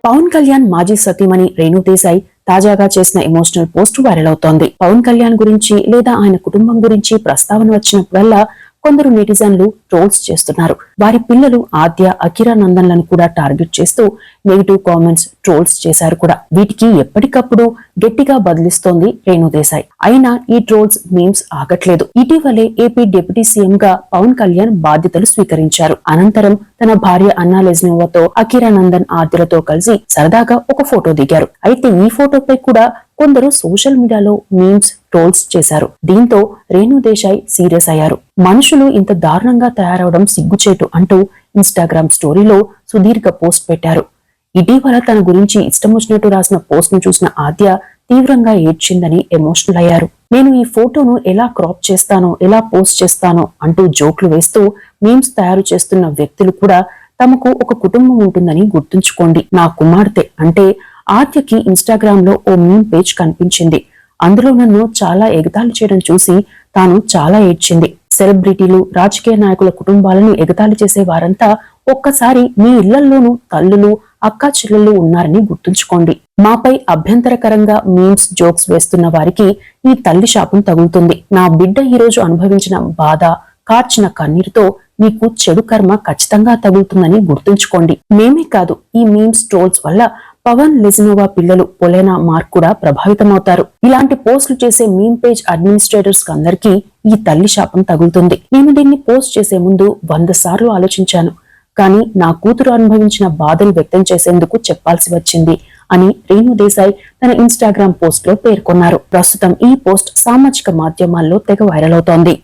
పవన్ కళ్యాణ్ మాజీ సతీమణి రేణు దేశాయ్ తాజాగా చేసిన ఎమోషనల్ పోస్ట్ వైరల్ అవుతోంది. పవన్ కళ్యాణ్ గురించి లేదా ఆయన కుటుంబం గురించి ప్రస్తావన వచ్చినప్పుడల్లా కొందరు నెటిజన్లు ట్రోల్స్ చేస్తున్నారు. వారి పిల్లలు ఆద్య, అకిరా నందన్లను కూడా టార్గెట్ చేస్తూ నెగిటివ్ కామెంట్స్, ట్రోల్స్ చేశారు కూడా. వీటికి ఎప్పటికప్పుడు గట్టిగా బదిలిస్తోంది రేణు దేశాయ్. అయినా ఈ ట్రోల్స్, మీమ్స్ ఆగట్లేదు. ఇటీవలే ఏపీ డిప్యూటీ సీఎం గా పవన్ కళ్యాణ్ బాధ్యతలు స్వీకరించారు. అనంతరం తన భార్య అన్నా లెజ్నోవాతో, అకిరా నందన్, ఆద్యలతో కలిసి సరదాగా ఒక ఫోటో దిగారు. అయితే ఈ ఫోటోపై కూడా కొందరు సోషల్ మీడియాలో మీమ్స్, ట్రోల్స్ చేశారు. దీంతో రేణు దేశాయ్ సీరియస్ అయ్యారు. మనుషులు ఇంత దారుణంగా తయారవడం సిగ్గుచేటు అంటూ ఇన్స్టాగ్రామ్ స్టోరీలో సుదీర్ఘ పోస్ట్ పెట్టారు. ఇటీవల తన గురించి ఇష్టం వచ్చినట్టు రాసిన పోస్ట్ ను చూసిన ఆద్య తీవ్రంగా ఏడ్చిందని ఎమోషనల్ అయ్యారు. నేను ఈ ఫోటోను ఎలా క్రాప్ చేస్తానో, ఎలా పోస్ట్ చేస్తానో అంటూ జోక్లు వేస్తూ మీమ్స్ తయారు చేస్తున్న వ్యక్తులు కూడా తమకు ఒక కుటుంబం ఉంటుందని గుర్తుంచుకోండి. నా కుమార్తె అంటే ఆద్యకి ఇన్స్టాగ్రామ్ లో ఓ మీమ్ పేజ్ కనిపించింది. అందులో నన్ను చాలా ఎగతాళి చేయడం చూసి తాను చాలా ఏడ్చింది. సెలబ్రిటీలు, రాజకీయ నాయకుల కుటుంబాలను ఎగతాళి చేసే వారంతా ఒక్కసారి మీ ఇళ్లల్లోనూ తల్లులు, అక్కా చెల్లెళ్ళు ఉన్నారని గుర్తుంచుకోండి. మాపై అభ్యంతరకరంగా మీమ్స్, జోక్స్ వేస్తున్న వారికి ఈ తల్లి శాపం తగులుతుంది. నా బిడ్డ ఈ రోజు అనుభవించిన బాధ, కార్చిన కన్నీరుతో మీకు చెడు కర్మ ఖచ్చితంగా తగులుతుందని గుర్తుంచుకోండి. మేమే కాదు, ఈ మీమ్స్, ట్రోల్స్ వల్ల పవన్, లెజ్నోవా పిల్లలు పొలెనా, మార్క్ కూడా ప్రభావితమవుతారు. ఇలాంటి పోస్టులు చేసే మీమ్ పేజ్ అడ్మినిస్ట్రేటర్స్ అందరికీ ఈ తల్లి శాపం తగులుతుంది. నేను దీన్ని పోస్ట్ చేసే ముందు 100 సార్లు ఆలోచించాను. కానీ నా కూతురు అనుభవించిన బాధలు వ్యక్తం చేసేందుకు చెప్పాల్సి వచ్చింది అని రేణు దేశాయ్ తన ఇన్స్టాగ్రామ్ పోస్ట్ లో పేర్కొన్నారు. ప్రస్తుతం ఈ పోస్ట్ సామాజిక మాధ్యమాల్లో తెగ వైరల్ అవుతోంది.